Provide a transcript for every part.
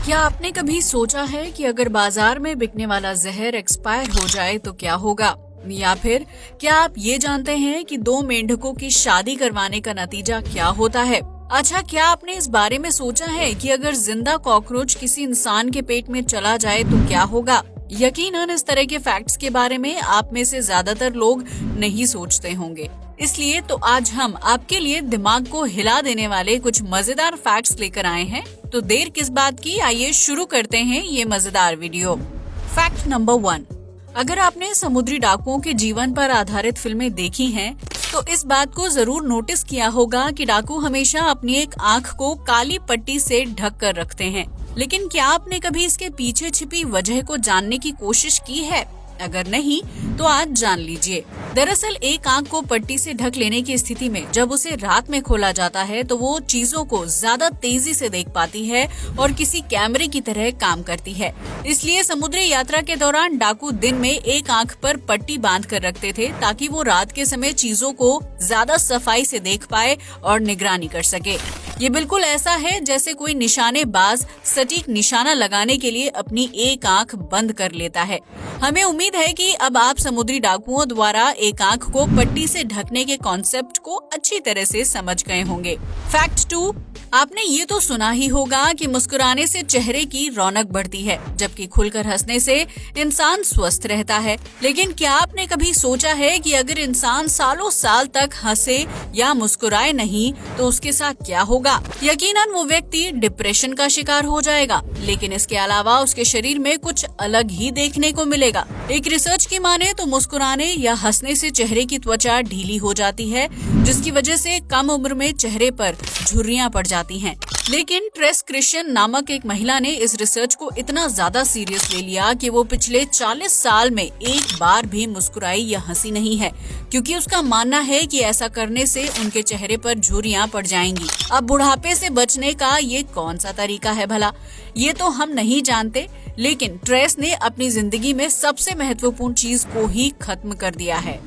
क्या आपने कभी सोचा है कि अगर बाजार में बिकने वाला जहर एक्सपायर हो जाए तो क्या होगा? या फिर क्या आप ये जानते हैं कि दो मेंढकों की शादी करवाने का नतीजा क्या होता है? अच्छा, क्या आपने इस बारे में सोचा है कि अगर जिंदा कॉकरोच किसी इंसान के पेट में चला जाए तो क्या होगा? यकीनन इस तरह के फैक्ट्स के बारे में आप में से ज्यादातर लोग नहीं सोचते होंगे। इसलिए तो आज हम आपके लिए दिमाग को हिला देने वाले कुछ मजेदार फैक्ट्स लेकर आए हैं। तो देर किस बात की, आइए शुरू करते हैं ये मजेदार वीडियो। Fact number 1। अगर आपने समुद्री डाकुओं के जीवन पर आधारित फिल्में देखी हैं, तो इस बात को जरूर नोटिस किया होगा कि डाकू हमेशा अपनी एक आंख को काली पट्टी से ढक कर रखते हैं। लेकिन क्या आपने कभी इसके पीछे छिपी वजह को जानने की कोशिश की है? अगर नहीं तो आज जान लीजिए। दरअसल एक आंख को पट्टी से ढक लेने की स्थिति में जब उसे रात में खोला जाता है तो वो चीजों को ज्यादा तेजी से देख पाती है और किसी कैमरे की तरह काम करती है। इसलिए समुद्री यात्रा के दौरान डाकू दिन में एक आंख पर पट्टी बांध कर रखते थे ताकि वो रात के समय चीजों को ज्यादा सफाई से देख पाए और निगरानी कर सके। ये बिल्कुल ऐसा है जैसे कोई निशानेबाज सटीक निशाना लगाने के लिए अपनी एक आंख बंद कर लेता है। हमें उम्मीद है कि अब आप समुद्री डाकुओं द्वारा एक आंख को पट्टी से ढकने के कॉन्सेप्ट को अच्छी तरह से समझ गए होंगे। फैक्ट 2। आपने ये तो सुना ही होगा कि मुस्कुराने से चेहरे की रौनक बढ़ती है, जबकि खुलकर हंसने से इंसान स्वस्थ रहता है। लेकिन क्या आपने कभी सोचा है कि अगर इंसान सालों साल तक हंसे या मुस्कुराए नहीं तो उसके साथ क्या होगा? यकीनन वो व्यक्ति डिप्रेशन का शिकार हो जाएगा। लेकिन इसके अलावा उसके शरीर में कुछ अलग ही देखने को मिलेगा। एक रिसर्च की माने तो मुस्कुराने या हंसने से चेहरे की त्वचा ढीली हो जाती है, जिसकी वजह से कम उम्र में चेहरे पर झुर्रियां पड़ जाती हैं। लेकिन ट्रेस क्रिश्चियन नामक एक महिला ने इस रिसर्च को इतना ज्यादा सीरियस ले लिया कि वो पिछले 40 साल में एक बार भी मुस्कुराई या हंसी नहीं है, क्योंकि उसका मानना है कि ऐसा करने से उनके चेहरे पर झुर्रियां पड़ जाएंगी। अब बुढ़ापे से बचने का ये कौन सा तरीका है भला? ये तो हम नहीं जानते, लेकिन ट्रेस ने अपनी जिंदगी में सबसे महत्वपूर्ण चीज को ही खत्म कर दिया है।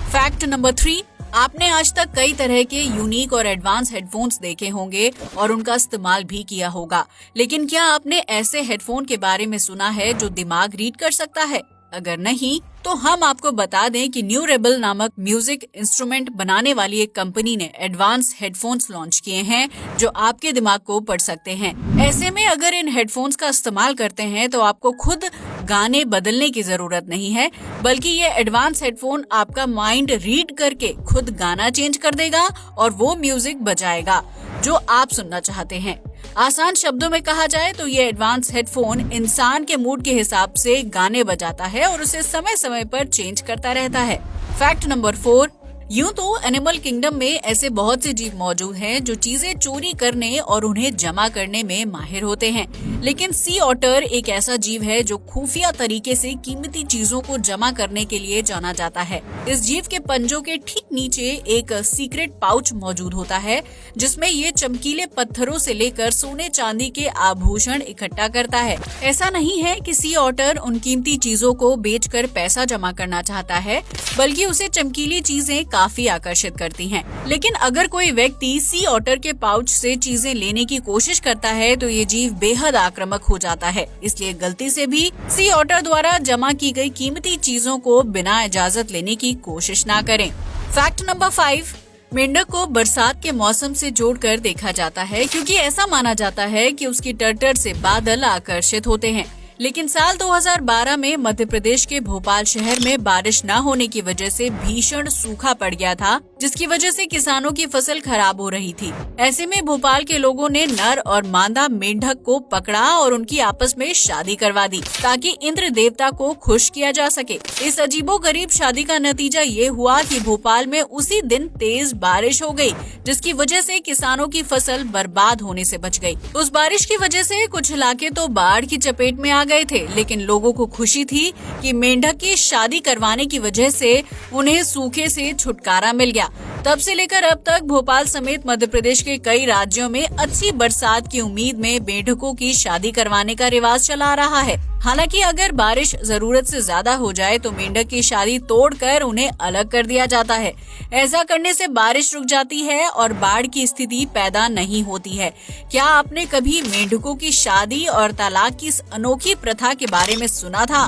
Fact number 3। आपने आज तक कई तरह के यूनिक और एडवांस हेडफोन्स देखे होंगे और उनका इस्तेमाल भी किया होगा। लेकिन क्या आपने ऐसे हेडफोन के बारे में सुना है जो दिमाग रीड कर सकता है? अगर नहीं तो हम आपको बता दें कि न्यू रेबल नामक म्यूजिक इंस्ट्रूमेंट बनाने वाली एक कंपनी ने एडवांस हेडफोन्स लॉन्च किए हैं जो आपके दिमाग को पढ़ सकते हैं। ऐसे में अगर इन हेडफोन्स का इस्तेमाल करते हैं तो आपको खुद गाने बदलने की जरूरत नहीं है, बल्कि ये एडवांस हेडफोन आपका माइंड रीड करके खुद गाना चेंज कर देगा और वो म्यूजिक बजाएगा जो आप सुनना चाहते हैं। आसान शब्दों में कहा जाए तो ये एडवांस हेडफोन इंसान के मूड के हिसाब से गाने बजाता है और उसे समय समय पर चेंज करता रहता है। Fact number 4। यूं तो एनिमल किंगडम में ऐसे बहुत से जीव मौजूद हैं जो चीजें चोरी करने और उन्हें जमा करने में माहिर होते हैं, लेकिन सी ऑटर एक ऐसा जीव है जो खुफिया तरीके से कीमती चीजों को जमा करने के लिए जाना जाता है। इस जीव के पंजों के ठीक नीचे एक सीक्रेट पाउच मौजूद होता है जिसमें ये चमकीले पत्थरों से लेकर सोने चांदी के आभूषण इकट्ठा करता है। ऐसा नहीं है कि सी ऑटर उन कीमती चीजों को बेचकर पैसा जमा करना चाहता है, बल्कि उसे चमकीली चीजें काफी आकर्षित करती हैं। लेकिन अगर कोई व्यक्ति सी ऑटर के पाउच से चीजें लेने की कोशिश करता है तो ये जीव बेहद आक्रामक हो जाता है। इसलिए गलती से भी सी ऑटर द्वारा जमा की गई कीमती चीजों को बिना इजाजत लेने की कोशिश ना करें। Fact number 5। मेंढक को बरसात के मौसम से जोड़कर देखा जाता है, क्योंकि ऐसा माना जाता है कि उसकी टर्टर से बादल आकर्षित होते हैं। लेकिन साल 2012 में मध्य प्रदेश के भोपाल शहर में बारिश न होने की वजह से भीषण सूखा पड़ गया था, जिसकी वजह से किसानों की फसल खराब हो रही थी। ऐसे में भोपाल के लोगों ने नर और मादा मेंढक को पकड़ा और उनकी आपस में शादी करवा दी ताकि इंद्र देवता को खुश किया जा सके। इस अजीबोगरीब शादी का नतीजा ये हुआ कि भोपाल में उसी दिन तेज बारिश हो गई, जिसकी वजह से किसानों की फसल बर्बाद होने से बच गई। उस बारिश की वजह से कुछ इलाके तो बाढ़ की चपेट में आ गए थे, लेकिन लोगों को खुशी थी कि मेंढक की शादी करवाने की वजह से उन्हें सूखे से छुटकारा मिल गया। तब से लेकर अब तक भोपाल समेत मध्य प्रदेश के कई राज्यों में अच्छी बरसात की उम्मीद में मेंढकों की शादी करवाने का रिवाज चला आ रहा है। हालांकि अगर बारिश जरूरत से ज्यादा हो जाए तो मेंढक की शादी तोड़कर उन्हें अलग कर दिया जाता है। ऐसा करने से बारिश रुक जाती है और बाढ़ की स्थिति पैदा नहीं होती है। क्या आपने कभी मेंढकों की शादी और तलाक की इस अनोखी प्रथा के बारे में सुना था?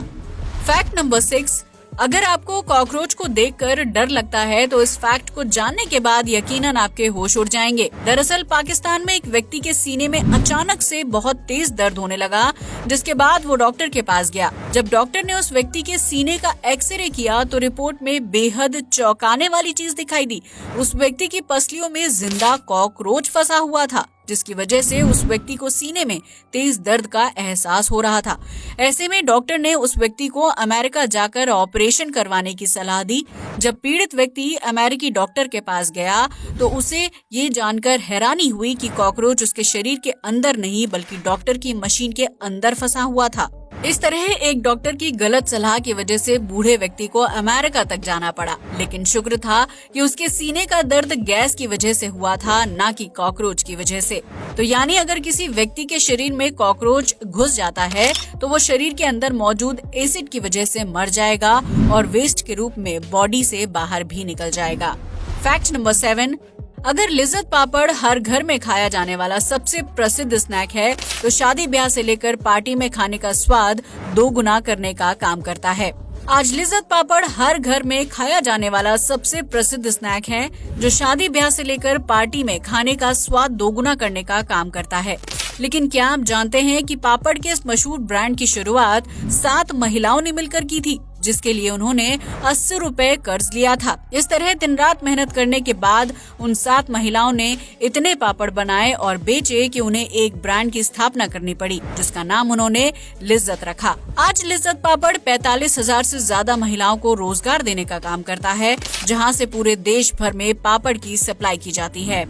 फैक्ट नंबर 6, अगर आपको कॉकरोच को देखकर डर लगता है तो इस फैक्ट को जानने के बाद यकीनन आपके होश उड़ जाएंगे। दरअसल पाकिस्तान में एक व्यक्ति के सीने में अचानक से बहुत तेज दर्द होने लगा, जिसके बाद वो डॉक्टर के पास गया। जब डॉक्टर ने उस व्यक्ति के सीने का एक्सरे किया तो रिपोर्ट में बेहद चौंकाने वाली चीज दिखाई दी। उस व्यक्ति की पसलियों में जिंदा कॉकरोच फंसा हुआ था, जिसकी वजह से उस व्यक्ति को सीने में तेज दर्द का एहसास हो रहा था। ऐसे में डॉक्टर ने उस व्यक्ति को अमेरिका जाकर ऑपरेशन करवाने की सलाह दी। जब पीड़ित व्यक्ति अमेरिकी डॉक्टर के पास गया तो उसे ये जानकर हैरानी हुई कि कॉकरोच उसके शरीर के अंदर नहीं बल्कि डॉक्टर की मशीन के अंदर फंसा हुआ था। इस तरह एक डॉक्टर की गलत सलाह की वजह से बूढ़े व्यक्ति को अमेरिका तक जाना पड़ा, लेकिन शुक्र था कि उसके सीने का दर्द गैस की वजह से हुआ था, ना कि कॉकरोच की वजह से। तो यानी अगर किसी व्यक्ति के शरीर में कॉकरोच घुस जाता है तो वो शरीर के अंदर मौजूद एसिड की वजह से मर जाएगा और वेस्ट के रूप में बॉडी से बाहर भी निकल जाएगा। फैक्ट नंबर 7, अगर लिज्जत पापड़ हर घर में खाया जाने वाला सबसे प्रसिद्ध स्नैक है तो शादी ब्याह से लेकर पार्टी में खाने का स्वाद 2 गुना करने का काम करता है। आज लिज्जत पापड़ हर घर में खाया जाने वाला सबसे प्रसिद्ध स्नैक है, जो शादी ब्याह से लेकर पार्टी में खाने का स्वाद 2 गुना करने का काम करता है। लेकिन क्या आप जानते हैं कि पापड़ के इस मशहूर ब्रांड की शुरुआत 7 महिलाओं ने मिलकर की थी, जिसके लिए उन्होंने 80 रुपए कर्ज लिया था। इस तरह दिन रात मेहनत करने के बाद उन 7 महिलाओं ने इतने पापड़ बनाए और बेचे कि उन्हें एक ब्रांड की स्थापना करनी पड़ी, जिसका नाम उन्होंने लिज्जत रखा। आज लिज्जत पापड़ 45,000 से ज्यादा महिलाओं को रोजगार देने का काम करता है, जहां से पूरे देश भर में पापड़ की सप्लाई की जाती है।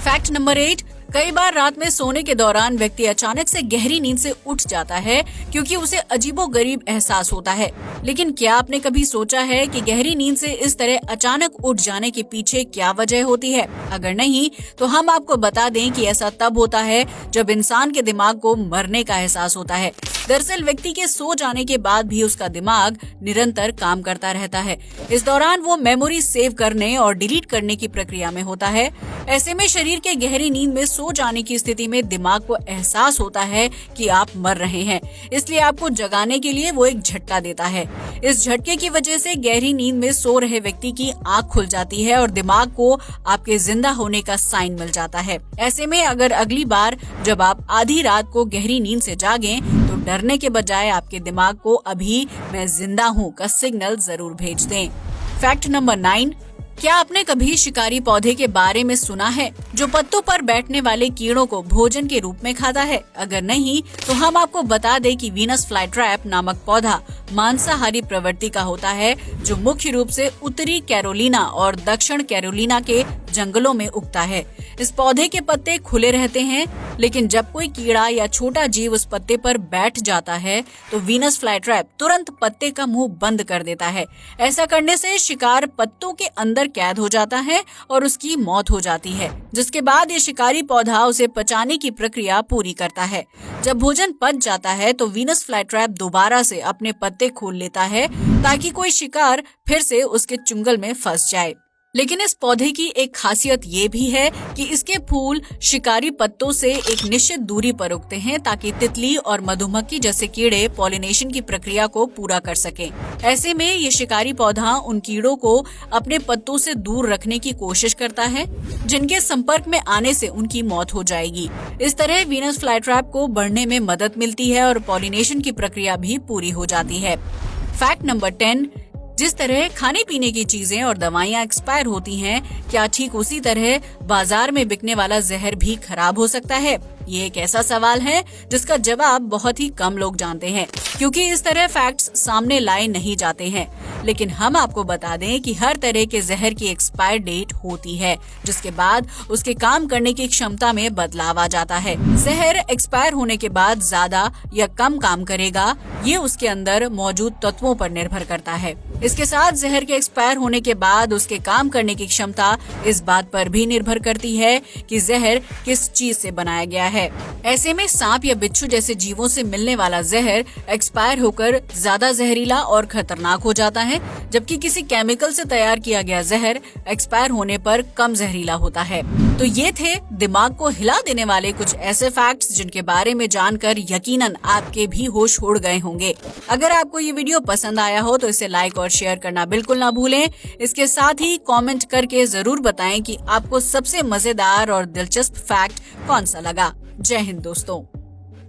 फैक्ट नंबर 8, कई बार रात में सोने के दौरान व्यक्ति अचानक से गहरी नींद से उठ जाता है क्योंकि उसे अजीबोगरीब एहसास होता है। लेकिन क्या आपने कभी सोचा है कि गहरी नींद से इस तरह अचानक उठ जाने के पीछे क्या वजह होती है? अगर नहीं तो हम आपको बता दें कि ऐसा तब होता है जब इंसान के दिमाग को मरने का एहसास होता है। दरअसल व्यक्ति के सो जाने के बाद भी उसका दिमाग निरंतर काम करता रहता है। इस दौरान वो मेमोरी सेव करने और डिलीट करने की प्रक्रिया में होता है। ऐसे में शरीर के गहरी नींद में सो जाने की स्थिति में दिमाग को एहसास होता है कि आप मर रहे हैं, इसलिए आपको जगाने के लिए वो एक झटका देता है। इस झटके की वजह से गहरी नींद में सो रहे व्यक्ति की आंख खुल जाती है और दिमाग को आपके जिंदा होने का साइन मिल जाता है। ऐसे में अगर अगली बार जब आप आधी रात को गहरी नींद से जागें तो डरने के बजाय आपके दिमाग को अभी मैं जिंदा हूँ का सिग्नल जरूर भेज दें। फैक्ट नंबर 9, क्या आपने कभी शिकारी पौधे के बारे में सुना है जो पत्तों पर बैठने वाले कीड़ों को भोजन के रूप में खाता है? अगर नहीं तो हम आपको बता दें कि वीनस फ्लाईट्रैप नामक पौधा मांसाहारी प्रवृत्ति का होता है, जो मुख्य रूप से उत्तरी कैरोलिना और दक्षिण कैरोलिना के जंगलों में उगता है। इस पौधे के पत्ते खुले रहते हैं, लेकिन जब कोई कीड़ा या छोटा जीव उस पत्ते पर बैठ जाता है तो वीनस फ्लाईट्रैप तुरंत पत्ते का मुंह बंद कर देता है। ऐसा करने से शिकार पत्तों के अंदर कैद हो जाता है और उसकी मौत हो जाती है, जिसके बाद ये शिकारी पौधा उसे पचाने की प्रक्रिया पूरी करता है। जब भोजन पच जाता है तो वीनस फ्लाईट्रैप दोबारा से अपने पत्ते खोल लेता है ताकि कोई शिकार फिर से उसके चुंगल में फंस जाए। लेकिन इस पौधे की एक खासियत ये भी है कि इसके फूल शिकारी पत्तों से एक निश्चित दूरी पर उगते हैं ताकि तितली और मधुमक्खी जैसे कीड़े पॉलिनेशन की प्रक्रिया को पूरा कर सकें। ऐसे में ये शिकारी पौधा उन कीड़ों को अपने पत्तों से दूर रखने की कोशिश करता है जिनके संपर्क में आने से उनकी मौत हो जाएगी। इस तरह वीनस फ्लाईट्रैप को बढ़ने में मदद मिलती है और पॉलिनेशन की प्रक्रिया भी पूरी हो जाती है। फैक्ट नंबर 10, जिस तरह खाने पीने की चीजें और दवाइयाँ एक्सपायर होती हैं, क्या ठीक उसी तरह बाजार में बिकने वाला जहर भी खराब हो सकता है? ये एक ऐसा सवाल है जिसका जवाब बहुत ही कम लोग जानते हैं, क्योंकि इस तरह फैक्ट्स सामने लाए नहीं जाते हैं। लेकिन हम आपको बता दें कि हर तरह के जहर की एक्सपायर डेट होती है, जिसके बाद उसके काम करने की क्षमता में बदलाव आ जाता है। जहर एक्सपायर होने के बाद ज्यादा या कम काम करेगा, ये उसके अंदर मौजूद तत्वों पर निर्भर करता है। इसके साथ जहर के एक्सपायर होने के बाद उसके काम करने की क्षमता इस बात पर भी निर्भर करती है कि जहर किस चीज से बनाया गया है। ऐसे में सांप या बिच्छू जैसे जीवों से मिलने वाला जहर एक्सपायर होकर ज्यादा जहरीला और खतरनाक हो जाता है, जबकि किसी केमिकल से तैयार किया गया जहर एक्सपायर होने पर कम जहरीला होता है। तो ये थे दिमाग को हिला देने वाले कुछ ऐसे फैक्ट्स जिनके बारे में जानकर यकीनन आपके भी होश उड़ गए होंगे। अगर आपको ये वीडियो पसंद आया हो तो इसे लाइक और शेयर करना बिल्कुल ना भूलें। इसके साथ ही कमेंट करके जरूर बताएं कि आपको सबसे मजेदार और दिलचस्प फैक्ट कौन सा लगा। जय हिंद दोस्तों।